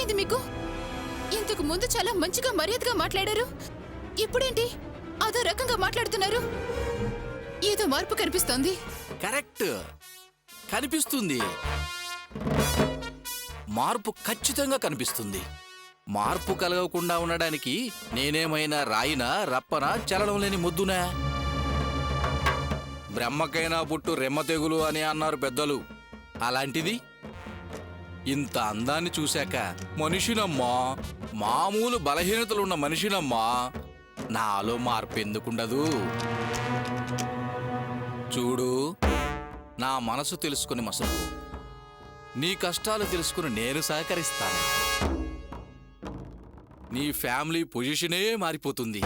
ఏమైంది మీకు? ఇంతకు ముందు చాలా మంచిగా మర్యాదగా మాట్లాడారు, ఇప్పుడేంటి అదో రకంగా మాట్లాడుతున్నారు? ఏదో మార్పు కనిపిస్తోంది. కరెక్ట్, కనిపిస్తుంది. మార్పు ఖచ్చితంగా కనిపిస్తుంది. మార్పు కలగకుండా ఉండడానికి నేనేమైనా రాయినా, రప్పనా, చలనం లేని ముద్దునా? బ్రహ్మకైనా పుట్టు రెమ్మ తెగులు అని అన్నారు పెద్దలు. అలాంటిది ఇంత అందాన్ని చూశాక మనిషినమ్మా, మామూలు బలహీనతలున్న మనిషినమ్మా, నాలో మార్పు ఎందుకుండదు? చూడు, నా మనసు తెలుసుకుని మసలు, నీ కష్టాలు తెలుసుకుని నేను సహకరిస్తాను. నీ ఫ్యామిలీ పొజిషనే మారిపోతుంది.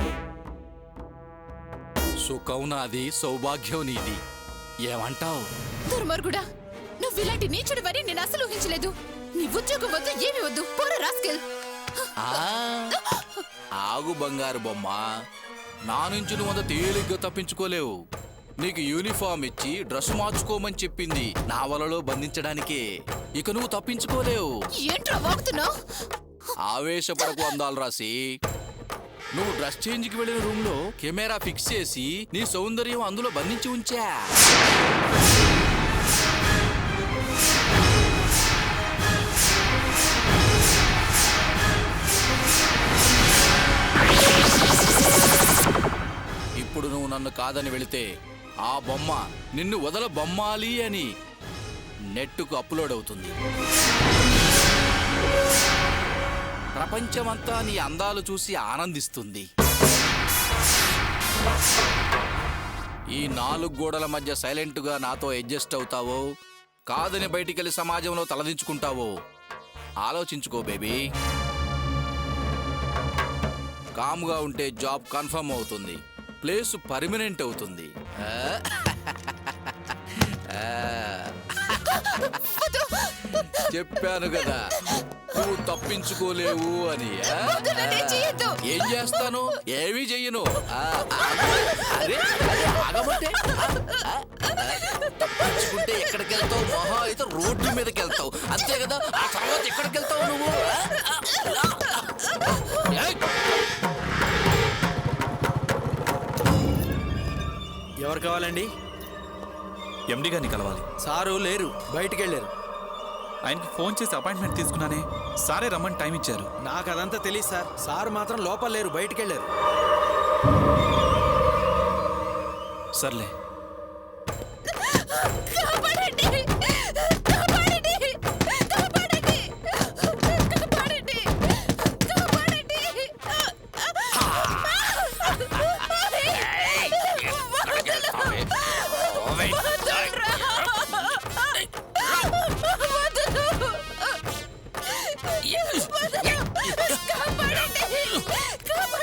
సుఖం నాది, సౌభాగ్యం నీది. ఏమంటావు? దుర్మార్గుడా, నువ్వు ఇలాంటి నీచుడివని నేను అసలు ఊహించలేదు. నీ ఉద్యోగం వద్దు, ఏమి వద్దు, పోరా రాస్కెల్. ఆగు బంగారు బొమ్మ, నా నుంచి నువ్వు అంత తేలిగ్గా తప్పించుకోలేవు. నీకు యూనిఫామ్ ఇచ్చి డ్రెస్ మార్చుకోమని చెప్పింది నా వలలో బంధించడానికే. ఇక నువ్వు తప్పించుకోలేవు. ఏంట్రా వాగుతున్నావు? ఆవేశపడకు అందాలు రాసి. నువ్వు డ్రెస్ చేంజ్కి వెళ్ళిన రూమ్ లో కెమెరా ఫిక్స్ చేసి నీ సౌందర్యం అందులో బంధించి ఉంచా. ఇప్పుడు నువ్వు నన్ను కాదని వెళితే ఆ బొమ్మ నిన్ను వదల బొమ్మాలి అని నెట్టుకు అప్లోడ్ అవుతుంది. ప్రపంచమంతా నీ అందాలు చూసి ఆనందిస్తుంది. ఈ 4 గోడల మధ్య సైలెంట్గా నాతో అడ్జస్ట్ అవుతావో, కాదని బయటికెళ్ళి సమాజంలో తలదించుకుంటావో ఆలోచించుకో బేబీ. కామ్గా ఉంటే జాబ్ కన్ఫర్మ్ అవుతుంది, ప్లేస్ పర్మనెంట్ అవుతుంది. చెప్పాను కదా నువ్వు తప్పించుకోలేవు అని. ఏం చేస్తాను? ఏమీ చెయ్యను. తప్పించుకుంటే ఎక్కడికి వెళ్తావు? మహా అయితే రోడ్డు మీదకి వెళ్తావు, అంతే కదా. ఆ తర్వాత ఎక్కడికి వెళ్తావు నువ్వు? ఎవరు కావాలండి? ఎండి గారిని కలవాలి. సారు లేరు, బయటికి వెళ్ళారు. ఆయనకి ఫోన్ చేసి అపాయింట్మెంట్ తీసుకున్నానే, సారే రమ్మని టైం ఇచ్చారు. నాకు అదంతా తెలియదు సార్. సారు మాత్రం లోపల లేరు, బయటికి వెళ్ళారు. సర్లే.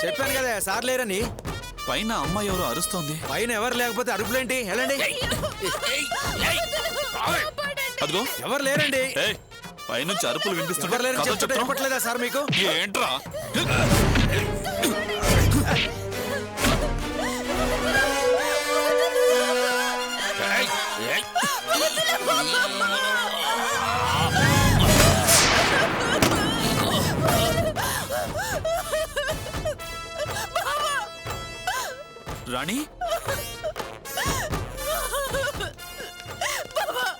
చెప్పాను కదా సార్ లేరని. పైన అమ్మాయి ఎవరో అరుస్తోంది. పైన ఎవరు లేకపోతే అరుపులేంటి? వెళ్ళండి. అదిగో ఎవరు లేరండి. పైనుంచి అరుపులు వినిపిస్తున్నారు. చెప్పట్లేదా సార్ మీకు? ఏంట్రా? రాణి,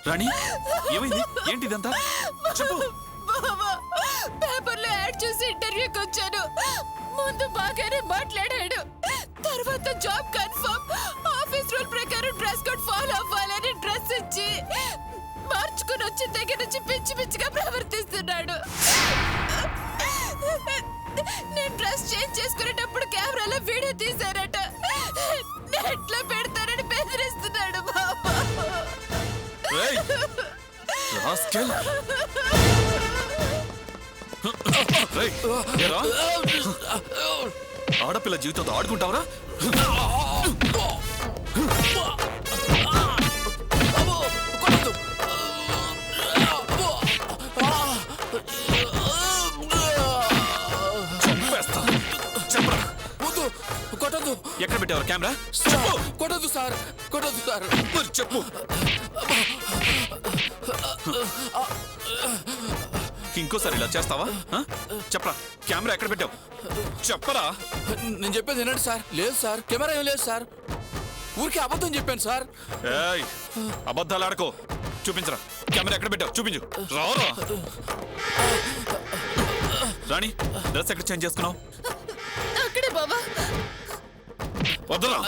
రాణి, ఏమైంది? ఏంటి ఇదంతా? చెప్పు. పేపర్లో యాడ్ చూసి ఇంటర్వ్యూకి వచ్చాను. ముందు బాగానే మాట్లాడాడు, తర్వాత జాబ్ కన్ఫర్మ్, ఆఫీస్ రూల్ ప్రకారం డ్రెస్ కోడ్ ఫాలో అవ్వాలని డ్రెస్ ఇచ్చి మార్చుకుని వచ్చిన దగ్గర నుంచి పిచ్చి పిచ్చిగా ప్రవర్తిస్తున్నాడు. నేను డ్రెస్ చేంజ్ చేసుకునేటప్పుడు కెమెరాలో వీడియో తీశారట, నెట్లో పెడతారని బెదిరిస్తున్నాడు బాబా. ఆడపిల్ల జీవితంతో ఆడుకుంటావరా? ఎక్కడ పెట్టావు కెమెరా? కొట్టదు సార్, కొట్టదు సార్. చెప్పు. ఇంకోసారి ఇలా చేస్తావా చెప్పరా కెమెరా ఎక్కడ పెట్టావు చెప్పరా నేను చెప్పేది వినండి సార్. లేదు సార్, కెమెరా ఏం లేదు సార్. ఊరికే అబద్ధం చెప్పాను సార్. ఏయ్ అబద్ధాలు ఆడుకో. చూపించరా కెమెరా ఎక్కడ పెట్టావు చూపించు. రారా రాణి డ్రెస్ ఎక్కడ చేంజ్ చేసుకున్నావు? అక్కడే బావా. వద్దరా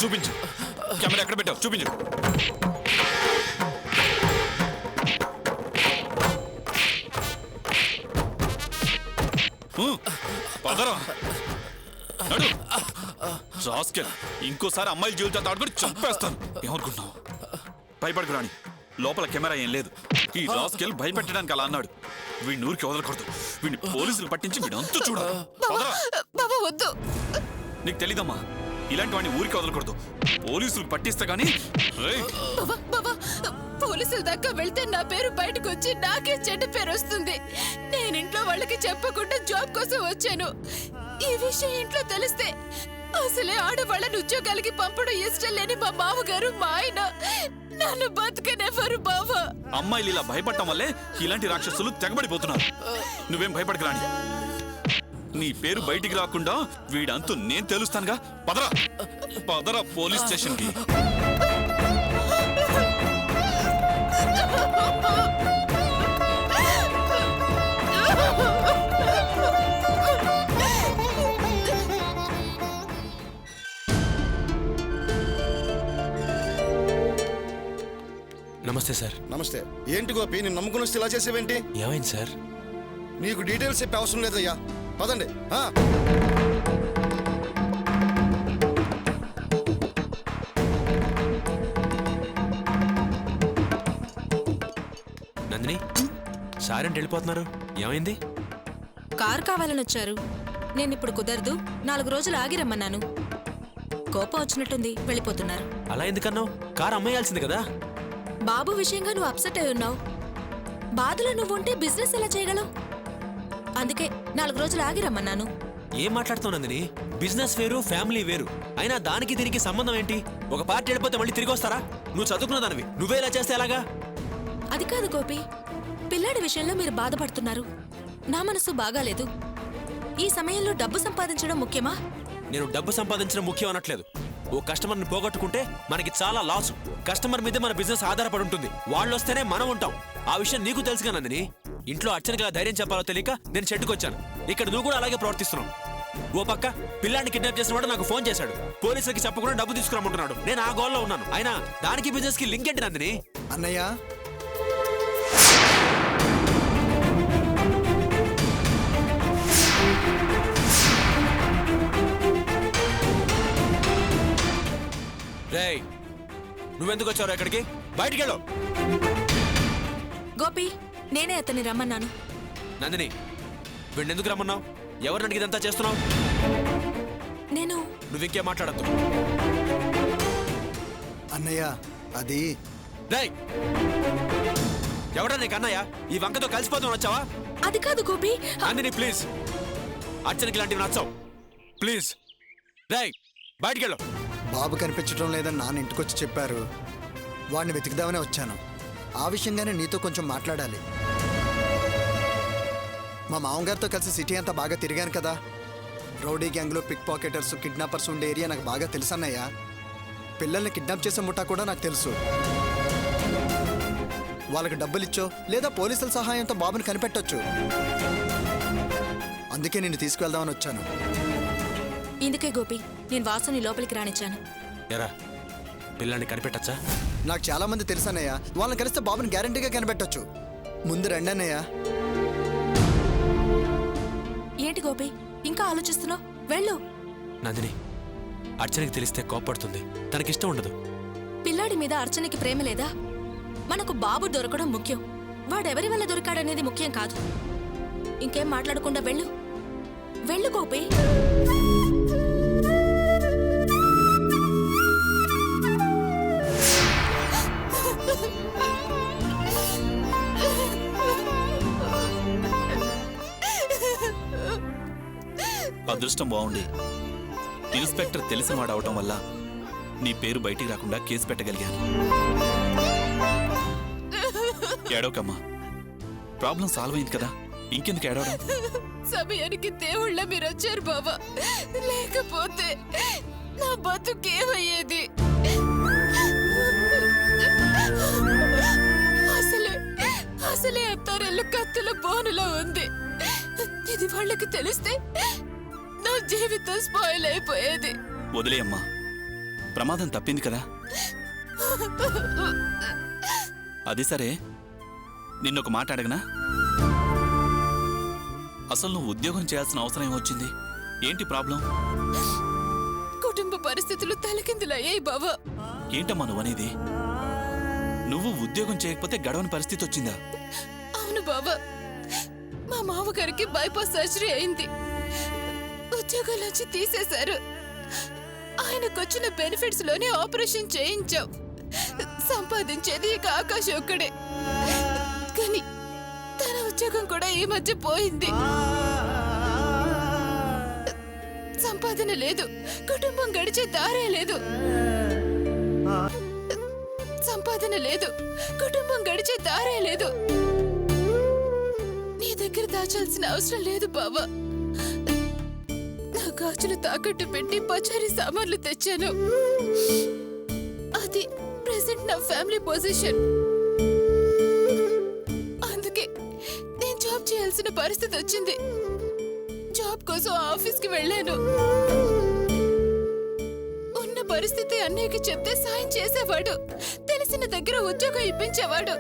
చూపించు. కెమెరా ఎక్కడ పెట్టావు చూపించు. పదరా నడు. రాస్కెల్ ఇంకోసారి అమ్మాయిల జీవితాలతో ఆడుకొని చంపేస్తాను. ఏమనుకుంటున్నావు? భయపడకు రాణి, లోపల కెమెరా ఏం లేదు. ఈ రాస్కెల్ భయపెట్టడానికి అలా అన్నాడు. వీడిని ఊరికి వదలకూడదు. వీడిని పోలీసులు పట్టించి వీడి అంతు చూడాలి. పదరా. బావా వద్దు. నీకు తెలీదమ్మా, ఇలాంటి వాడిని ఊరికి వదలకూడదు. పోలీసులు పట్టిస్తే గానీ బావా పోలీసుల దాకా వెళ్తే నా పేరు బయటకు వచ్చి నాకే చెడ్డ పేరు వస్తుంది. నేను ఇంట్లో వాళ్ళకి చెప్పకుండా జాబ్ కోసం వచ్చాను. ఈ విషయం ఇంట్లో తెలిస్తే అసలే ఆడవాళ్ళని ఉద్యోగాలకి పంపడం ఇష్టం లేని మా మామగారు మా ఆయన నన్ను బతకనేవారు బావా. అమ్మాయిలు ఇలా భయపడటం వల్లే ఇలాంటి రాక్షసులు తెగబడిపోతున్నారు. నువ్వేం భయపడకు రాణి. నీ పేరు బయటికి రాకుండా వీడంతు నేను తెలుస్తానుగా. పదరా పదరా పోలీస్ స్టేషన్ కి. నమస్తే సార్. నమస్తే. ఏంటి గోపి, నేను నమ్ముకుని వస్తే ఇలా చేసేవేంటి? ఏమైంది సార్? నీకు డీటెయిల్స్ చెప్పే అవసరం లేదయ్యా, పదండి. నందిని, సార్ ఏంటి వెళ్ళిపోతున్నారు? ఏమైంది? కార్ కావాలని వచ్చారు. నేను ఇప్పుడు కుదరదు, 4 రోజులు ఆగి రమ్మన్నాను. కోపం వచ్చినట్టుంది, వెళ్ళిపోతున్నారు. అలా ఎందుకన్నావు? కార్ అమ్మేయాల్సింది కదా. బాబు విషయంగా నువ్వు అప్సెట్ అయి ఉన్నావు. బాధలో నువ్వుంటే బిజినెస్ ఎలా చేయగలవు? అందుకే 4 రోజులు ఆగి రమ్మన్నాను. ఏం మాట్లాడుతావు నందిని? బిజినెస్ వేరు, ఫ్యామిలీ వేరు. అయినా దానికి దీనికి సంబంధం ఏంటి? ఒక పార్టీ వెళ్ళిపోతే మళ్ళీ తిరిగి వస్తారా? నువ్వు చదువుకున్న దానివి, నువ్వే ఇలా చేస్తే ఎలాగా? అది కాదు గోపి, పిల్లాడి విషయంలో మీరు బాధపడుతున్నారు. నా మనసు బాగాలేదు. ఈ సమయంలో డబ్బు సంపాదించడం ముఖ్యమా? నేను డబ్బు సంపాదించడం ముఖ్యం అనట్లేదు. ఓ కస్టమర్ని పోగొట్టుకుంటే మనకి చాలా లాస్. కస్టమర్ మీదే మన బిజినెస్ ఆధారపడి ఉంటుంది. వాళ్ళు వస్తేనే మనం ఉంటాం. ఆ విషయం నీకు తెలుసుగా నందిని. ఇంట్లో అర్చనకి ఎలా ధైర్యం చెప్పాలో తెలియక నేను చెట్టుకొచ్చాను. ఇక్కడ నువ్వు కూడా అలాగే ప్రవర్తిస్తున్నావు. ఓ పక్క పిల్లాన్ని కిడ్నాప్ చేసిన వాడు నాకు ఫోన్ చేశాడు. పోలీసులకి చెప్పకుండా డబ్బు తీసుకురమ్మంటున్నాడు. నేను ఆ గోల్లో ఉన్నాను. అయినా దానికి బిజినెస్ కి లింక్ ఏంటి నందిని? అన్నయ్య, రేయ్, నువ్వెందుకు వచ్చావు ఇక్కడికి? బయటికి వెళ్ళు. గోపి, నేనే అతన్ని రమ్మన్నాను. నందిని, వీడినెందుకు రమ్మన్నావు? ఎవరిని అడిగి ఇదంతా చేస్తున్నావు? నేను నువ్వింకేం మాట్లాడద్దు. అన్నయ్య అది రేయ్, ఎవడా నీకు అన్నయ్య? ఈ వంకతో కలిసిపోతావు వచ్చావా? అది కాదు గోపి. నందిని ప్లీజ్, అర్చనకి ఇలాంటివి నచ్చావు. ప్లీజ్ రేయ్, బయటికి వెళ్ళు. బాబు కనిపించడం లేదని నాన్న ఇంటికొచ్చి చెప్పారు. వాడిని వెతికిదామనే వచ్చాను. ఆ విషయంగానే నీతో కొంచెం మాట్లాడాలి. మా మామగారితో కలిసి సిటీ అంతా బాగా తిరిగాను కదా. రౌడీ గ్యాంగ్లో పిక్ పాకెటర్స్, కిడ్నాపర్స్ ఉండే ఏరియా నాకు బాగా తెలుసు అన్నయ్య. పిల్లల్ని కిడ్నాప్ చేసే ముఠా కూడా నాకు తెలుసు. వాళ్ళకి డబ్బులు ఇచ్చో లేదా పోలీసుల సహాయంతో బాబుని కనిపెట్టొచ్చు. అందుకే నిన్ను తీసుకువెళ్దామని వచ్చాను. ఇందుకే గోపి నేను వాసుని లోపలికి రానిచ్చాను. ఎరా, పిల్లాన్ని కనిపెట్టచ్చా? నాకు చాలా మంది తెలుసు అన్నయ్య. వాళ్ళని కలిస్తే బాబుని గ్యారంటీగా కనిపెట్టొచ్చు. ముందు రండి అన్నయ్య. ఏంటి గోపి ఇంకా ఆలోచిస్తున్నావు? వెళ్ళు. నందిని, అర్చనకి తెలిస్తే కోప్పడుతుంది. తనకిష్టం ఉండదు. పిల్లాడి మీద అర్చనకి ప్రేమ లేదా? మనకు బాబు దొరకడం ముఖ్యం. వాడెవరి వల్ల దొరికాడనేది ముఖ్యం కాదు. ఇంకేం మాట్లాడకుండా వెళ్ళు. వెళ్ళు గోపి. అదృష్టం బాగుండి ఇన్స్పెక్టర్ తెలిసిన వాడు అవటం వల్ల నీ పేరు బయటికి రాకుండా కేసు పెట్టగలిగాను. ఏడవకమ్మా, ప్రాబ్లం సాల్వ్ అయింది కదా, ఇంకెందుకు ఏడవడం? సమయానికి దేవుళ్ళ మీరు వచ్చారు బాబా, లేకపోతే నా బతుకేమయ్యేది? అసలే అత్తారెల్లు కత్తుల బోనులో ఉంది. ఇది వాళ్ళకి తెలిస్తే నా జీవితం స్పాయిల్ అయిపోయేది. వదిలే అమ్మా, ప్రమాదం తప్పింది కదా. అది సరే, నిన్నొక మాట అడగనా? అసలు నువ్వు ఉద్యోగం చేయాల్సిన అవసరం ఏమొచ్చింది? ఏంటి ప్రాబ్లం? కుటుంబ పరిస్థితులు తలకిందులయ్యాయి బావా. ఏంటమ్మా నువ్వనేది? నువ్వు ఉద్యోగం చేయకపోతే గడవని పరిస్థితి వచ్చిందా? అవును బావా, మా మామగారికి బైపాస్ సర్జరీ అయింది. ఉద్యోగాలోంచి తీసేశారు. ఆయనకొచ్చిన బెనిఫిట్స్ లోనే ఆపరేషన్ చేయించాం. సంపాదించేది ఇక ఆకాశ్ ఒక్కడే. కానీ తన ఉద్యోగం కూడా ఈ మధ్య పోయింది. సంపాదన లేదు, కుటుంబం గడిచే దారే లేదు. సంపాదన లేదు, కుటుంబం గడిచే దారే లేదు. నీ దగ్గర దాచాల్సిన అవసరం లేదు బావా. నా గాజులు తాకట్టు పెట్టి పచారీ సామాన్లు తెచ్చాను. అది ప్రెసెంట్ నా ఫ్యామిలీ పొజిషన్. అందుకే నేను జాబ్ చేయాల్సిన పరిస్థితి వచ్చింది. జాబ్ కోసం ఆఫీస్కి వెళ్ళాను. ఉన్న పరిస్థితి అన్నయ్యకి చెప్తే సాయం చేసేవాడు, తెలిసిన దగ్గర ఉద్యోగం ఇప్పించేవాడు.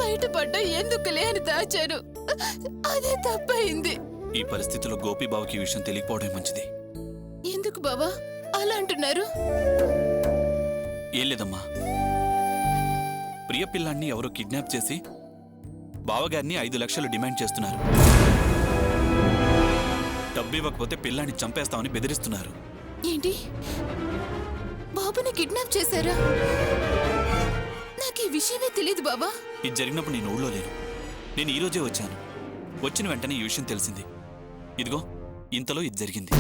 బయటపడ్డా ఎందుకులే అని దాచాను. అదే తప్పయింది. ఈ పరిస్థితిలో గోపీబాబుకి ఈ విషయం తెలియకపోవడం మంచిది. ఎందుకు బావా అలా అంటున్నారు? ఏం లేదమ్మా, ప్రియ పిల్లాన్ని ఎవరో కిడ్నాప్ చేసి బావగారిని 5 లక్షలు డిమాండ్ చేస్తున్నారు. డబ్బు ఇవ్వకపోతే పిల్లాన్ని చంపేస్తామని బెదిరిస్తున్నారు. ఏంటి, బాబుని కిడ్నాప్ చేశారా? నాకు ఈ విషయమే తెలియదు బాబా. ఇది జరిగినప్పుడు నేను ఊళ్ళో లేను. నేను ఈరోజే వచ్చాను. వచ్చిన వెంటనే ఈ విషయం తెలిసింది. ఇదిగో ఇంతలో ఇది జరిగింది.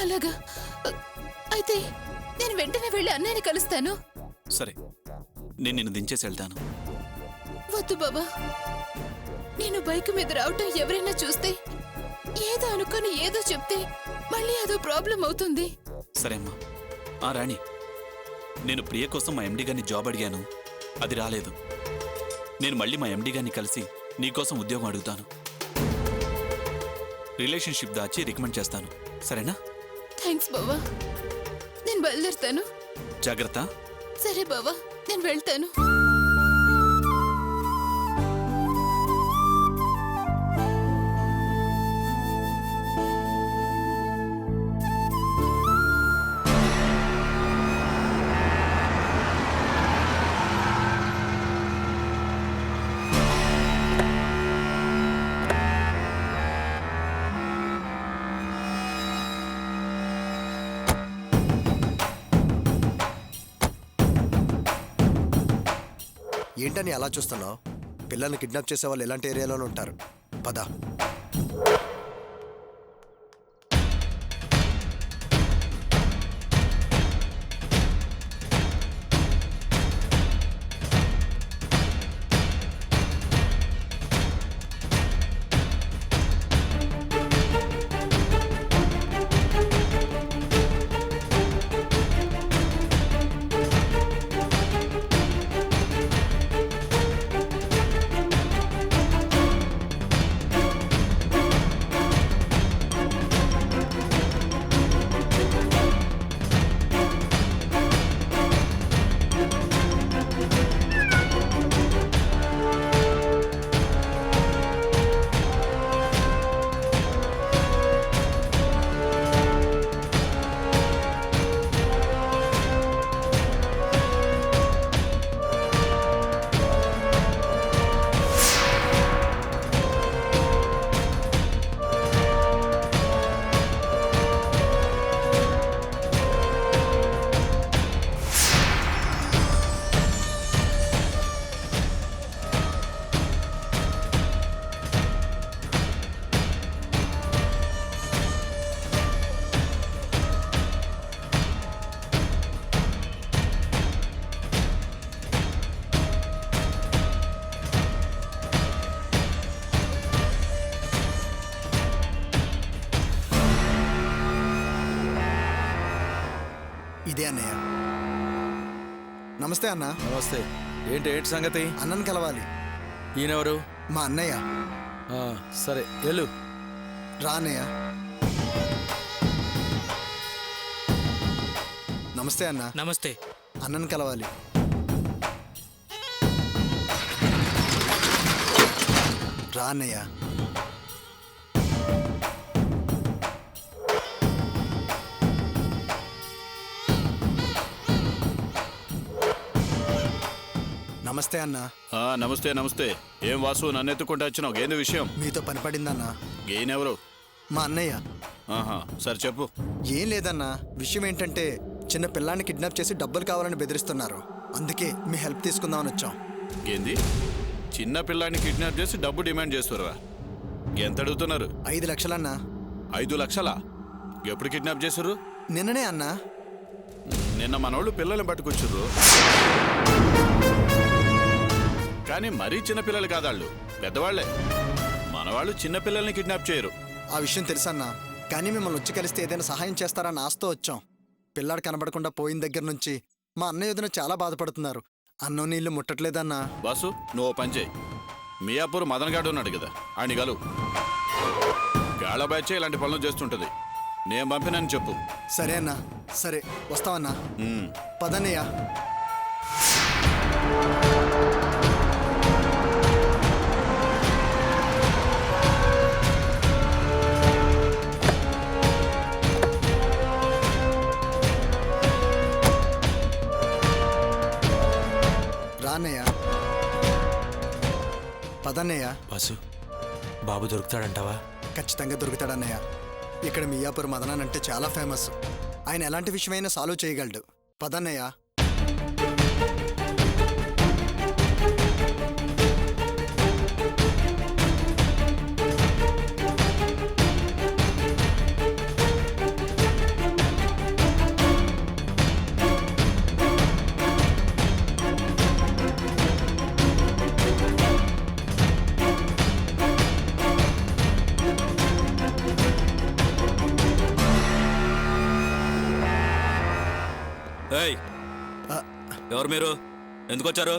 అలాగా, అయితే నేను వెంటనే వెళ్ళి అన్నయ్యని కలుస్తాను. సరే, నేను నిన్ను దించేసి వెళ్తాను. వద్దు బాబా, నేను బైక్ మీద రావటం ఎవరైనా చూస్తే, ఏదో అనుకొని ఏదో చెప్తే మళ్ళీ అదో ప్రాబ్లం అవుతుంది. సరే అమ్మా. ఆ రాణి, నేను ప్రియ కోసం మా ఎండి గారిని జాబ్ అడిగాను, అది రాలేదు. నేను మళ్ళీ మా ఎండి గారిని కలిసి నీకోసం ఉద్యోగం అడుగుతాను. రిలేషన్షిప్ దాచి రికమెండ్ చేస్తాను, సరేనా? థ్యాంక్స్ బాబా, నేను బయలుదేరుతాను. జాగ్రత్త. సరే బాబా, నేను వెళ్తాను. ఏంటని అలా చూస్తున్నావు? పిల్లల్ని కిడ్నాప్ చేసే వాళ్ళు ఎలాంటి ఏరియాలోనే ఉంటారు. పద. ఇదే అన్నయ్య. నమస్తే అన్న. నమస్తే. ఏంటి సంగతి? అన్నను కలవాలి. ఈయనెవరు? మా అన్నయ్య. సరే వెళ్ళు. రా అన్నయ్య. నమస్తే అన్న. నమస్తే. అన్నను కలవాలి. రా అన్నయ్య. నమస్తే అన్న. నమస్తే నమస్తే. ఏం వాసు, నన్ను ఎత్తుకుంటా వచ్చినావు? ఏంది విషయం? మీతో పని పడిందన్నా. ఈయనెవరు? మా అన్నయ్య. ఆహా, సరే చెప్పు. ఏం లేదన్నా, విషయం ఏంటంటే చిన్న పిల్లాన్ని కిడ్నాప్ చేసి డబ్బులు కావాలని బెదిరిస్తున్నారు. అందుకే మీ హెల్ప్ తీసుకుందామని వచ్చాం. ఏంది? చిన్న పిల్లాన్ని కిడ్నాప్ చేసి డబ్బు డిమాండ్ చేస్తుర్రా? ఎంత అడుగుతున్నారు? 5 లక్షలన్నా. 5 లక్షలా? ఎప్పుడు కిడ్నాప్ చేస్తుర్రు? నిన్ననే అన్నా. నిన్న మనోళ్ళు పిల్లల్ని పట్టుకొచ్చుర్రు. కానీ మరీ చిన్నపిల్లలు కాదాళ్ళు, పెద్దవాళ్లే. మనవాళ్ళు చిన్నపిల్లల్ని కిడ్నాప్ చేయరు. ఆ విషయం తెలుసన్నా, కానీ మిమ్మల్ని వచ్చి కలిస్తే ఏదైనా సహాయం చేస్తారని ఆశతో వచ్చాం. పిల్లాడు కనబడకుండా పోయిన దగ్గర నుంచి మా అన్నయ్య వదిన చాలా బాధపడుతున్నారు. అన్నం నీళ్లు ముట్టట్లేదన్నా. బాసు, నువ్వు పని చేయి. మియాపూర్ మదన్ గాడు ఉన్నాడు కదా, ఆయన గలు. గాళ్ళ బ్యాచే ఇలాంటి పనులు చేస్తుంటది. నేను పంపినని చెప్పు. సరే అన్నా. సరే వస్తావన్నా. పదన్నయ్య. రాన్నయ్య. పదన్నయ్య. బాసు, బాబు దొరుకుతాడంటావా? ఖచ్చితంగా దొరుకుతాడన్నయ్య. ఇక్కడ మియాపూర్ మదనాన్ అంటే చాలా ఫేమస్. ఆయన ఎలాంటి విషయమైనా సాల్వ్ చేయగలడు. పదన్నయ్య. ఏయ్, ఎవరు మీరు? ఎందుకు వచ్చారు?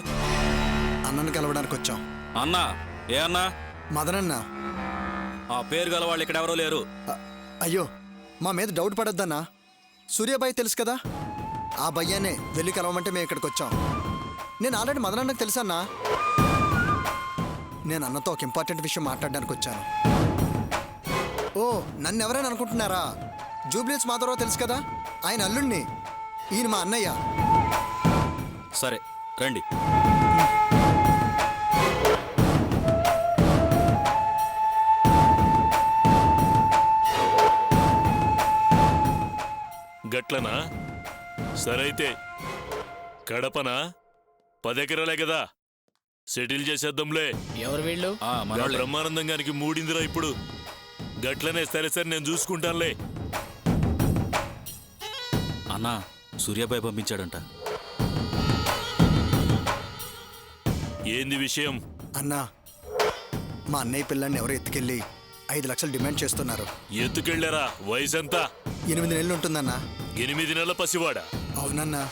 అన్నను కలవడానికి వచ్చాం. అన్నా? ఏ అన్నా? మదనన్న. ఆ పేరు గల వాళ్ళు ఇక్కడ ఎవరో లేరు. అయ్యో, మా మీద డౌట్ పడొద్దన్నా. సూర్యాబాయి తెలుసు కదా, ఆ భయ్యానే వెళ్ళి కలవమంటే మేము ఇక్కడికి వచ్చాం. నేను ఆల్రెడీ మదనన్నకు తెలుసన్నా. నేను అన్నతో ఒక ఇంపార్టెంట్ విషయం మాట్లాడడానికి వచ్చాను. ఓ, నన్ను ఎవరైనా అనుకుంటున్నారా? జూబ్లీస్ మాధవరావు తెలుసు కదా, ఆయన అల్లుణ్ణి. ఈయన మా అన్నయ్య. సరే రండి. గట్లనా? సరైతే కడపనా? 10 ఎకరాలే కదా, సెటిల్ చేసేద్దాంలే. ఎవరు వీళ్ళు? బ్రహ్మానందం గారికి మూడిందిరా ఇప్పుడు. గట్లనే, సరే సరే నేను చూసుకుంటానులే. అన్నా, సూర్యాబాయి పంపించాడంట. ఏంది విషయం? అన్నా, మా అన్నయ్య పిల్లాన్ని ఎవరో ఎత్తుకెళ్ళి 5 లక్షలు డిమాండ్ చేస్తున్నారు. ఎత్తుకెళ్ళారా? వయసు ఎంత? 8 నెలలు ఉంటుందన్నా. 8 నెలల పసివాడా? అవునన్నా.